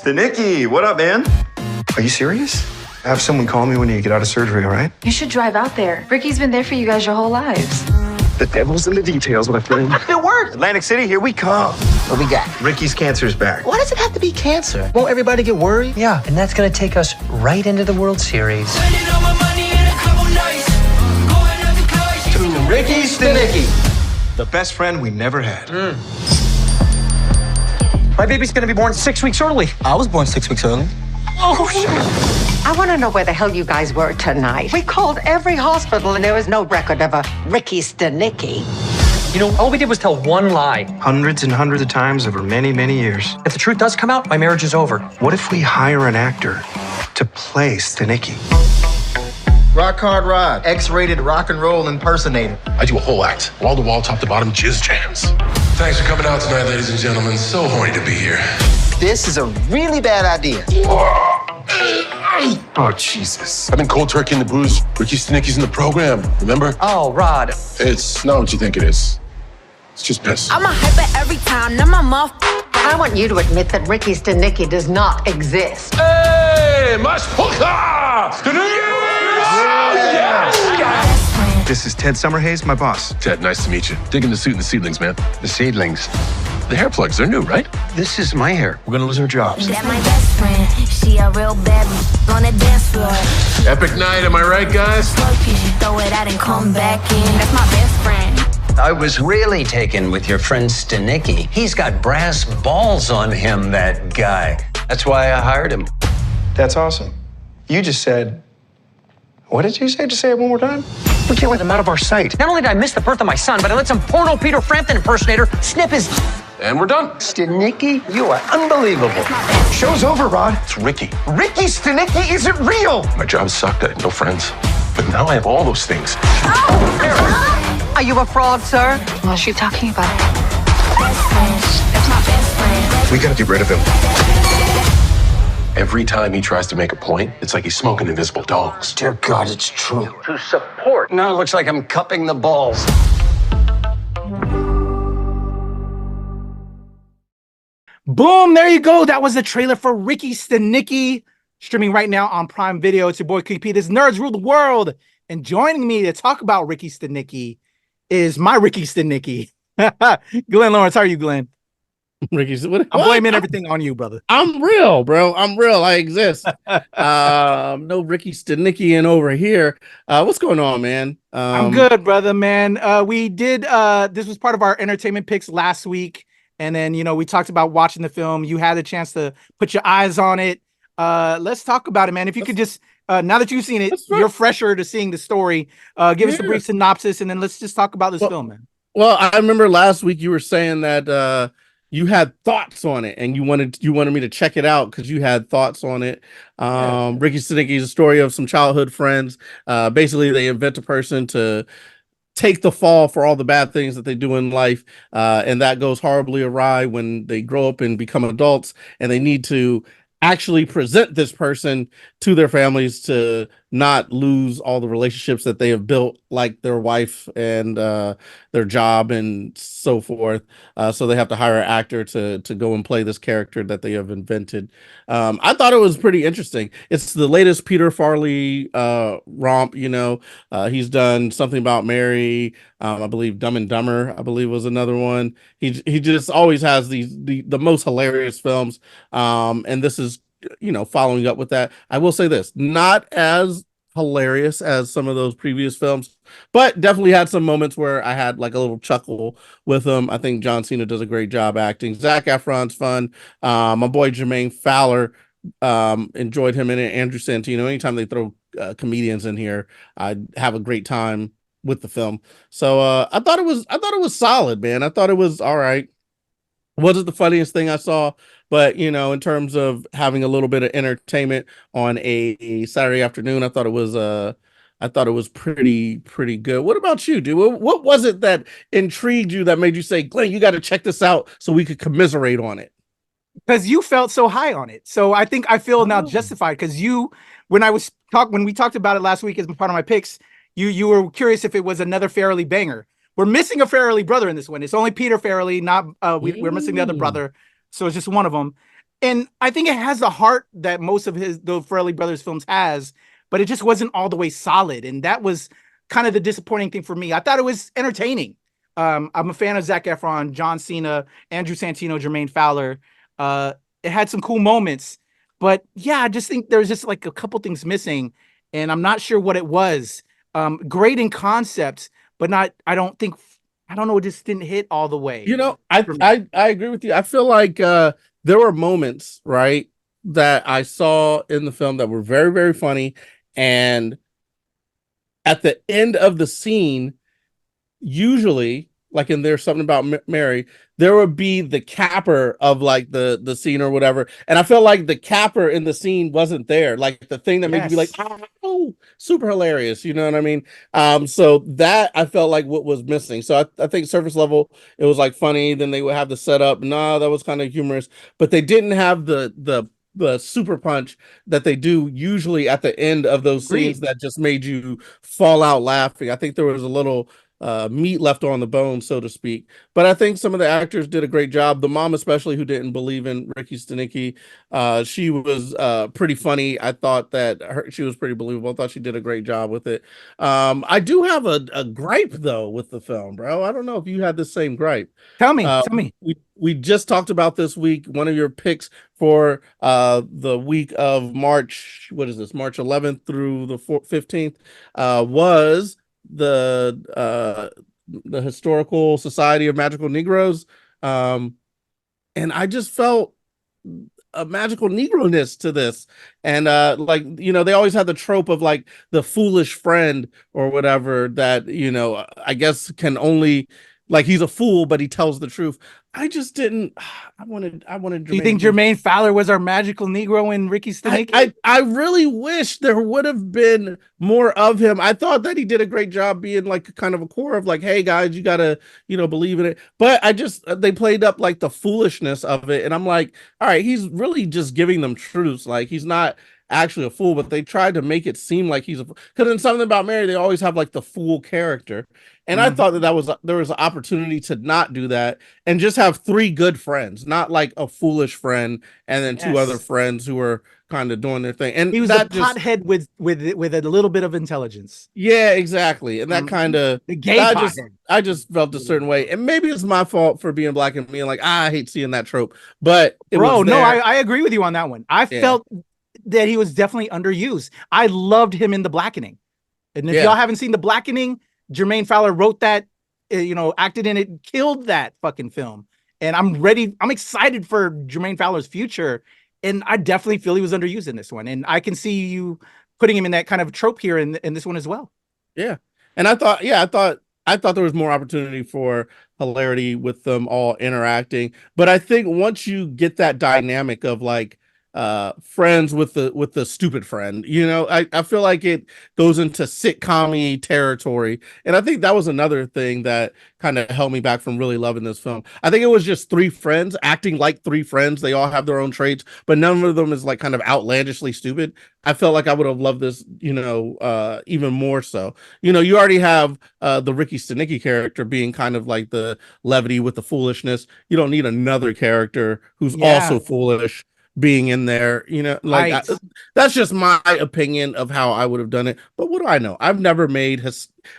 Stanicky, what up, man? Are you serious? Have someone call me when you get out of surgery, all right? You should drive out there. Ricky's been there for you guys your whole lives. The devil's in the details, my friend. It worked. Atlantic City, here we come. What we got? Ricky's cancer's back. Why does it have to be cancer? Won't everybody get worried? Yeah, and that's going to take us right into the World Series. To Ricky Stanicky, the best friend we never had. My baby's going to be born 6 weeks early. I was born 6 weeks early. Oh, shit. I want to know where the hell you guys were tonight. We called every hospital and there was no record of a Ricky Stanicky. You know, all we did was tell one lie. Hundreds and hundreds of times over many, many years. If the truth does come out, my marriage is over. What if we hire an actor to play Stanicky? Rock Hard Rod, X-rated rock and roll impersonator. I do a whole act, wall to wall, top to bottom, jizz jams. Thanks for coming out tonight, ladies and gentlemen. So horny to be here. This is a really bad idea. Oh, Jesus. I've been cold turkey in the booze. Ricky Stanicky's in the program, remember? Oh, Rod. It's not what you think it is. It's just piss. I'm a hyper every time. Now my mouth. I want you to admit that Ricky Stanicky does not exist. Hey, Mash Polka! This is Ted Summerhays, my boss. Ted, nice to meet you. Digging the suit and the seedlings, man. The seedlings. The hair plugs, they're new, right? This is my hair. We're gonna lose our jobs. That's my best friend. She a real bad on the dance floor. Epic night, am I right, guys? She throw it out and come back in. That's my best friend. I was really taken with your friend Stanicky. He's got brass balls on him, that guy. That's why I hired him. That's awesome. You just said, what did you say? Just say it one more time. We can't let him out of our sight. Not only did I miss the birth of my son, but I let some porno Peter Frampton impersonator snip his... And we're done. Stanicky, you are unbelievable. Show's over, Rod. It's Ricky. Ricky Stanicky isn't real. My job sucked, I had no friends. But now I have all those things. Are you a fraud, sir? What's she talking about? Best friend. That's my best friend. We gotta get rid of him. Every time he tries to make a point, it's like he's smoking invisible dogs. Dear God, it's true. To support. Now it looks like I'm cupping the balls. Boom, there you go. That was the trailer for Ricky Stanicky, streaming right now on Prime Video. It's your boy KP. This Nerds Rule the World. And joining me to talk about Ricky Stanicky is my Ricky Stanicky. Glenn Lawrence, how are you, Glenn? Ricky, what? I'm blaming everything on you, brother. I'm real, bro. I'm real. I exist. No Ricky Stanicky in over here. What's going on, man? I'm good, brother, man. We did, this was part of our entertainment picks last week. And then, you know, we talked about watching the film. You had a chance to put your eyes on it. Let's talk about it, man. If you could just, now that you've seen it, you're fresher to seeing the story. Give us a brief synopsis, and then let's just talk about this film, man. Well, I remember last week you were saying that you had thoughts on it, and you wanted me to check it out because you had thoughts on it. Ricky Stanicky is a story of some childhood friends. Basically, they invent a person to take the fall for all the bad things that they do in life, and that goes horribly awry when they grow up and become adults, and they need to actually present this person to their families to not lose all the relationships that they have built, like their wife and their job and so forth. So they have to hire an actor to go and play this character that they have invented. I thought it was pretty interesting. It's the latest Peter Farrelly romp. You know, he's done Something About Mary. I believe Dumb and Dumber, I believe, was another one. He just always has the most hilarious films. And this is, you know, following up with that. I will say this, not as hilarious as some of those previous films, but definitely had some moments where I had like a little chuckle with them. I think John Cena does a great job acting. Zac Efron's fun. My boy Jermaine Fowler, enjoyed him in it. Andrew Santino. Anytime they throw comedians in here, I have a great time with the film. So I thought it was solid, man. I thought it was all right. Wasn't the funniest thing I saw, but you know, in terms of having a little bit of entertainment on a Saturday afternoon, I thought it was pretty good. What about you, dude? What was it that intrigued you that made you say, Glenn, you got to check this out so we could commiserate on it? Because you felt so high on it. So I think I feel now justified because when we talked about it last week as part of my picks, you were curious if it was another Farrelly banger. We're missing a Farrelly brother in this one. It's only Peter Farrelly, not we're missing the other brother. So it's just one of them. And I think it has the heart that most of the Farrelly Brothers films has, but it just wasn't all the way solid. And that was kind of the disappointing thing for me. I thought it was entertaining. I'm a fan of Zac Efron, John Cena, Andrew Santino, Jermaine Fowler. It had some cool moments, but yeah, I just think there's just like a couple things missing, and I'm not sure what it was. Great in concept, but I don't know, it just didn't hit all the way. You know, I agree with you. I feel like there were moments, right, that I saw in the film that were very, very funny. And at the end of the scene, usually, like in There's Something About Mary, there would be the capper of like the scene or whatever. And I felt like the capper in the scene wasn't there. Like the thing that made you be like, oh, super hilarious. You know what I mean? So that I felt like what was missing. So I think surface level, it was like funny. Then they would have the setup. Nah, that was kind of humorous, but they didn't have the super punch that they do usually at the end of those scenes that just made you fall out laughing. I think there was a little meat left on the bone, so to speak. But I think some of the actors did a great job. The mom, especially, who didn't believe in Ricky Stanicky, she was pretty funny. I thought that she was pretty believable. I thought she did a great job with it. I do have a gripe though with the film, bro. I don't know if you had the same gripe. Tell me. We just talked about this week. One of your picks for the week of March, what is this, March 11th through the 15th, was the Historical Society of Magical Negroes, and I just felt a magical Negro-ness to this. And like, you know, they always have the trope of like the foolish friend or whatever that, you know, I guess can only, like, he's a fool but he tells the truth. I just didn't. I wanted. Do you think Jermaine Fowler was our magical Negro in Ricky Stanicky? I really wish there would have been more of him. I thought that he did a great job being like kind of a core of like, hey guys, you gotta, you know, believe in it. But I just, they played up like the foolishness of it, and I'm like, all right, he's really just giving them truths. Like, he's not actually a fool, but they tried to make it seem like he's a fool. Because in Something About Mary, they always have like the fool character. And I thought that there was an opportunity to not do that and just have three good friends, not like a foolish friend and then two other friends who were kind of doing their thing. And he was a pothead with a little bit of intelligence. Yeah, exactly. And that kind of the gay pothead. I just felt a certain way. And maybe it's my fault for being black and being like, I hate seeing that trope. But I agree with you on that one. I felt that he was definitely underused. I loved him in The Blackening. And if y'all haven't seen The Blackening, Jermaine Fowler wrote that, acted in it, killed that fucking film. And I'm excited for Jermaine Fowler's future. And I definitely feel he was underused in this one. And I can see you putting him in that kind of trope here in this one as well. Yeah. And I thought there was more opportunity for hilarity with them all interacting. But I think once you get that dynamic of like, friends with the stupid friend, you know, I feel like it goes into sitcom-y territory, and I think that was another thing that kind of held me back from really loving this film. I think it was just three friends acting like three friends. They all have their own traits, but none of them is like kind of outlandishly stupid. I felt like I would have loved this, you know, even more so. You know, you already have the Ricky Stanicky character being kind of like the levity with the foolishness. You don't need another character who's also foolish being in there, you know, like that's just my opinion of how I would have done it. But what do I know? I've never made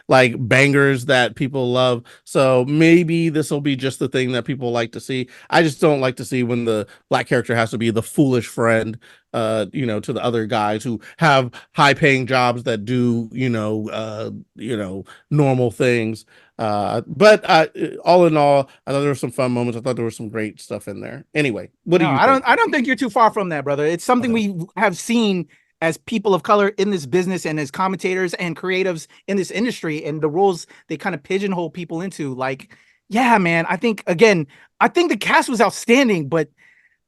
like bangers that people love, so maybe this will be just the thing that people like to see. I just don't like to see when the black character has to be the foolish friend, you know, to the other guys who have high-paying jobs that do, you know, normal things. But all in all, I thought there were some fun moments. I thought there was some great stuff in there. Anyway, what do you think? I don't think you're too far from that, brother. It's something we have seen as people of color in this business and as commentators and creatives in this industry, and the roles they kind of pigeonhole people into. Like, yeah, man, I think the cast was outstanding, but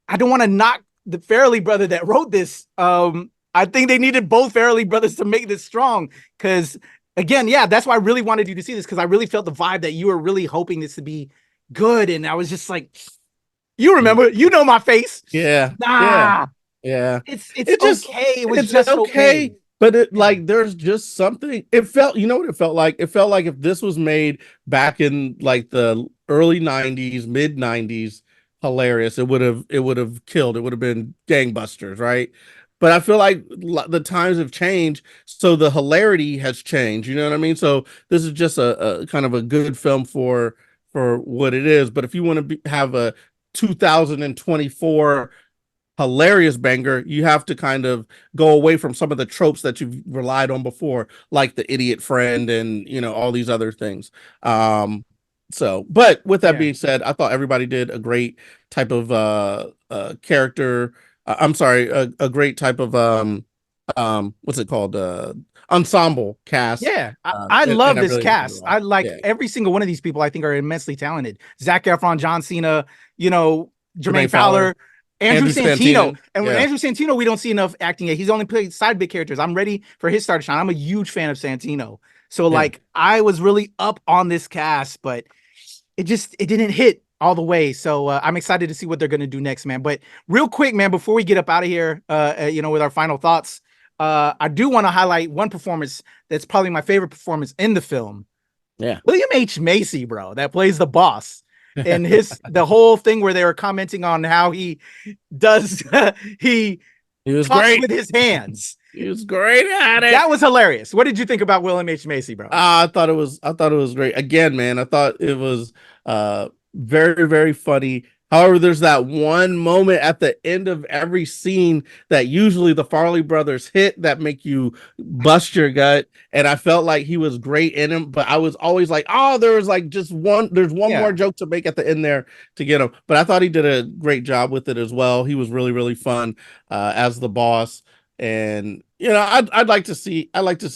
I don't want to knock the Farrelly brother that wrote this. I think they needed both Farrelly brothers to make this strong, because again, that's why I really wanted you to see this, because I really felt the vibe that you were really hoping this to be good. And I was just like, you remember, you know my face. Yeah. It's just okay. It was just okay. But it, like, there's just something. It felt, you know what it felt like? It felt like if this was made back in like the early 90s, mid 90s, hilarious. It would have killed. It would have been gangbusters, right? But I feel like the times have changed, so the hilarity has changed. You know what I mean? So this is just a kind of a good film for what it is. But if you want to have a 2024 hilarious banger, you have to kind of go away from some of the tropes that you've relied on before, like the idiot friend and all these other things. But with that being said, I thought everybody did a great type of character. I'm sorry, a great type of what's it called? Ensemble cast. Yeah, I love this really cast. I like every single one of these people. I think are immensely talented. Zac Efron, John Cena, Jermaine Fowler, Andrew Santino. And with Andrew Santino, we don't see enough acting yet. He's only played side bit characters. I'm ready for his star to shine. I'm a huge fan of Santino. So I was really up on this cast, but it didn't hit all the way. So I'm excited to see what they're going to do next, man. But real quick, man, before we get up out of here, with our final thoughts, I do want to highlight one performance that's probably my favorite performance in the film. Yeah. William H. Macy, bro, that plays the boss. And the whole thing where they were commenting on how he does, he was great with his hands. He was great at it. That was hilarious. What did you think about William H. Macy, bro? I thought it was great. Again, man, I thought it was very, very funny. However, there's that one moment at the end of every scene that usually the Farley brothers hit that make you bust your gut. And I felt like he was great in him, but I was always like, oh, there's one more joke to make at the end there to get him. But I thought he did a great job with it as well. He was really, really fun as the boss. And I'd like to see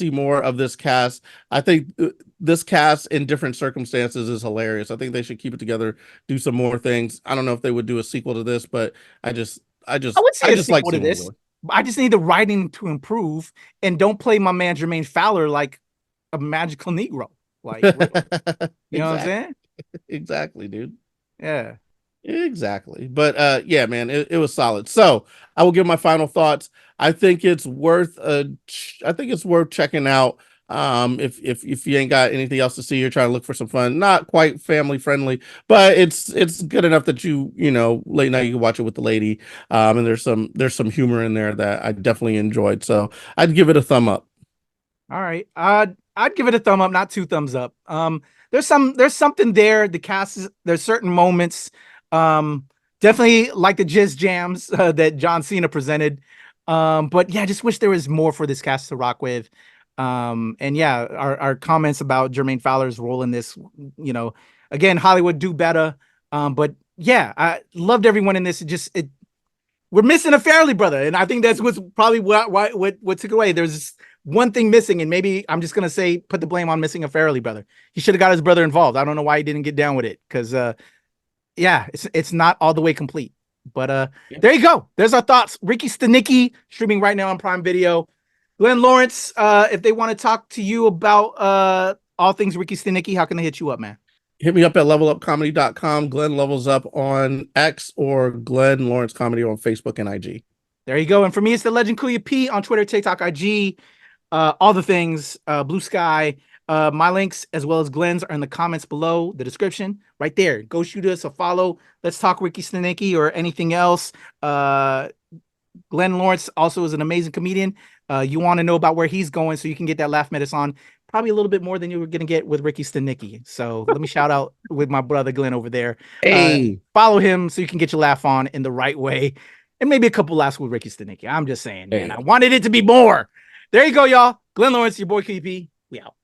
more of this cast. I think this cast in different circumstances is hilarious. I think they should keep it together, do some more things. I don't know if they would do a sequel to this, but I would say a sequel to this. I just need the writing to improve, and don't play my man Jermaine Fowler like a magical Negro. Like, you know what I'm saying? Exactly, dude. Yeah. Exactly. But yeah, man, it was solid. So I will give my final thoughts. I think it's worth checking out. If you ain't got anything else to see, you're trying to look for some fun, not quite family friendly, but it's good enough that late night you can watch it with the lady. And there's some humor in there that I definitely enjoyed. So I'd give it a thumb up. All right. I'd give it a thumb up, not 2 thumbs up. There's something there. The cast there's certain moments. Definitely like the jizz jams that John Cena presented. But yeah, I just wish there was more for this cast to rock with. And yeah, our comments about Jermaine Fowler's role in this, again, Hollywood do better. But yeah, I loved everyone in this. We're missing a Farrelly brother. And I think that's what's probably what took away. There's one thing missing, and maybe I'm just going to put the blame on missing a Farrelly brother. He should have got his brother involved. I don't know why he didn't get down with it. Cause, yeah, it's not all the way complete, but there you go. There's our thoughts. Ricky Stanicky streaming right now on Prime Video. Glenn Lawrence, if they want to talk to you about all things Ricky Stanicky, how can they hit you up, man? Hit me up at levelupcomedy.com. Glenn Levels Up on X, or Glenn Lawrence Comedy on Facebook and IG. There you go. And for me, it's the legend Kuya P on Twitter, TikTok, IG, all the things, Blue Sky. My links as well as Glenn's are in the comments below the description right there. Go shoot us a follow. Let's talk Ricky Stanicky or anything else. Glenn Lawrence also is an amazing comedian. You want to know about where he's going so you can get that laugh medicine on probably a little bit more than you were going to get with Ricky Stanicky. So let me shout out with my brother Glenn over there. Hey, follow him so you can get your laugh on in the right way, and maybe a couple laughs with Ricky Stanicky. I'm just saying, man, I wanted it to be more. There you go, y'all. Glenn Lawrence, your boy KP. We out.